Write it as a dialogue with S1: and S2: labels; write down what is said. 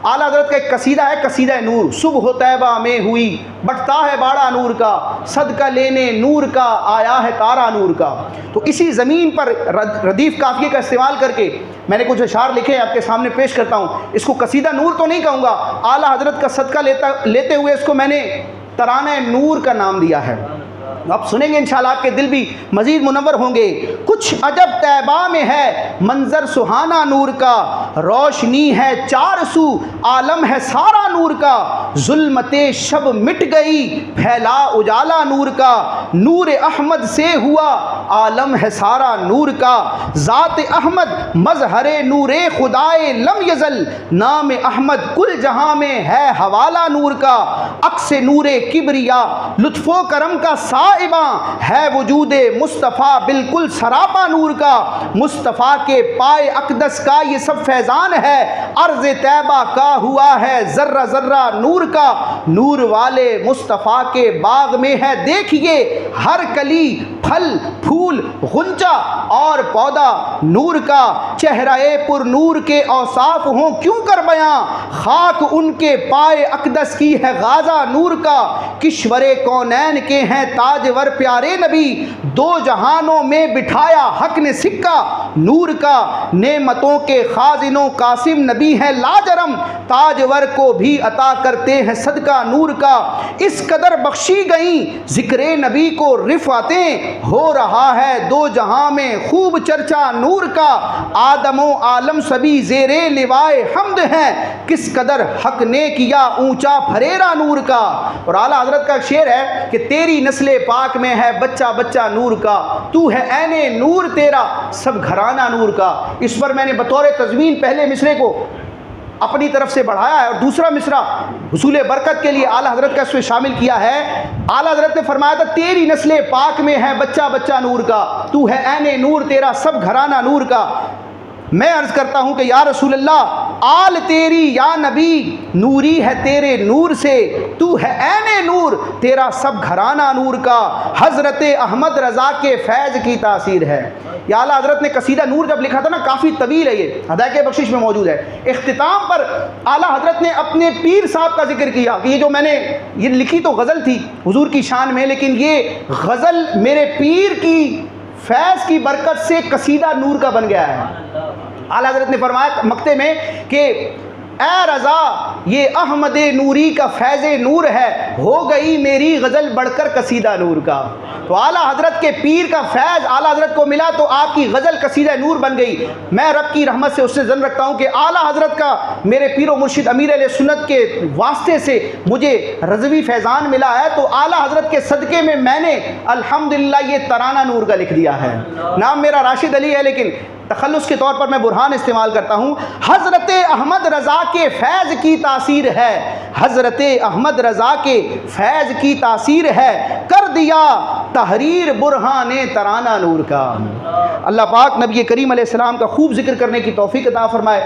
S1: आला हज़रत का एक कसीदा है, कसीदा नूर। सुबह तैबा में हुई बटता है बाड़ा नूर का, सदका लेने नूर का आया है तारा नूर का। तो इसी ज़मीन पर रदीफ़ काफ़िये का इस्तेमाल करके मैंने कुछ अशार लिखे हैं, आपके सामने पेश करता हूँ। इसको कसीदा नूर तो नहीं कहूँगा, आला हज़रत का सदका लेते हुए इसको मैंने तराने नूर का नाम दिया है। आप सुनेंगे इंशाल्लाह, आपके दिल भी मज़ीद मुनव्वर होंगे। कुछ अजब तैबा में है मंजर सुहाना नूर का, रोशनी है चार सू आलम है सारा नूर का, जुल्मते शब मिट गई फैला उजाला नूर का, नूर अहमद से हुआ आलम है सारा नूर का, ज़ात अहमद मजहरे नूरे खुदाए लम यजल, नाम अहमद कुल जहां में है हवाला नूर का, अक्से नूरे किबरिया लुत्फ़ो करम का साइबा है वजूदे मुस्तफ़ा बिल्कुल सरापा नूर का, मुस्तफ़ा के पाए अकदस का ये सब फैज़ान है, अर्ज़ तैबा का हुआ है ज़र्रा ज़र्रा नूर का, नूर वाले मुस्तफ़ा के बाग में है देखिए हर कली फल फूल गुंचा और पौधा नूर का, चेहराए पुर नूर के औसाफ हों क्यों कर बयां, खाक उनके पाए अकदस की है गाज़ा नूर का, किश्वरे कौनैन के हैं ताजवर प्यारे नबी, दो जहानों में बिठाया हक ने सिक्का नूर का, नेमतों के खाजिनों कासिम नबी है लाजरम, ताजवर को भी अता करते हैं सदका नूर का, इस कदर बख्शी गई जिक्रे नबी को रिफ़ातें, हो रहा है दो जहां में खूब चर्चा नूर का, आदमो आलम सभी ज़ेरे लिवाए हम्द हैं, किस कदर हक ने किया ऊंचा फरेरा नूर का। और आला हज़रत का शेर है कि तेरी नस्ले पाक में है बच्चा बच्चा नूर का, तू है ऐने नूर तेरा सब घराना नूर का। इस पर मैंने बतौर तज़मीन पहले मिसरे को अपनी तरफ से बढ़ाया है और दूसरा मिसरा हुसूल बरकत के लिए आला हज़रत का इसमें शामिल किया है। आला हज़रत ने फरमाया था तेरी नस्ले पाक में है बच्चा बच्चा नूर का, तू है ऐने नूर तेरा सब घराना नूर का। मैं अर्ज़ करता हूँ कि या रसूल अल्लाह आल तेरी या नबी नूरी है तेरे नूर से, तू है ऐने नूर तेरा सब घराना नूर का, हज़रत अहमद रज़ा के फैज़ की तासीर है। या आला हज़रत ने कसीदा नूर जब लिखा था ना, काफ़ी तवील है, ये हदायत बख्शिश में मौजूद है। इख्तिताम पर आला हज़रत ने अपने पीर साहब का जिक्र किया कि ये जो मैंने ये लिखी तो गज़ल थी हुजूर की शान में, लेकिन ये गज़ल मेरे पीर की फैज़ की बरकत से कसीदा नूर का बन गया है। आला हज़रत ने फरमाया मक्ते में कि ए रज़ा ये अहमद नूरी का फैज़ नूर है, हो गई मेरी गज़ल बढ़कर कसीदा नूर का। तो आला हज़रत के पीर का फैज़ आला हज़रत को मिला तो आपकी गज़ल कसीदा नूर बन गई। मैं रब की रहमत से उससे ज़न रखता हूँ कि आला हज़रत का मेरे पीर व मुर्शिद अमीर अहले सुन्नत के वास्ते से मुझे रज़वी फैज़ान मिला है, तो आला हज़रत के सदक़े में मैंने अल्हम्दुलिल्लाह ये तराना नूर का लिख दिया है। नाम मेरा राशिद अली है, लेकिन तखल्लुस के तौर पर मैं बुरहान इस्तेमाल करता हूँ। हज़रत अहमद रज़ा के फैज़ की तासीर है, हज़रत अहमद रज़ा के फैज़ की तासीर है, कर दिया तहरीर बुरहान तराना नूर का। अल्लाह पाक नबी करीम अलैहिस्सलाम का खूब जिक्र करने की तौफीक अता फरमाए।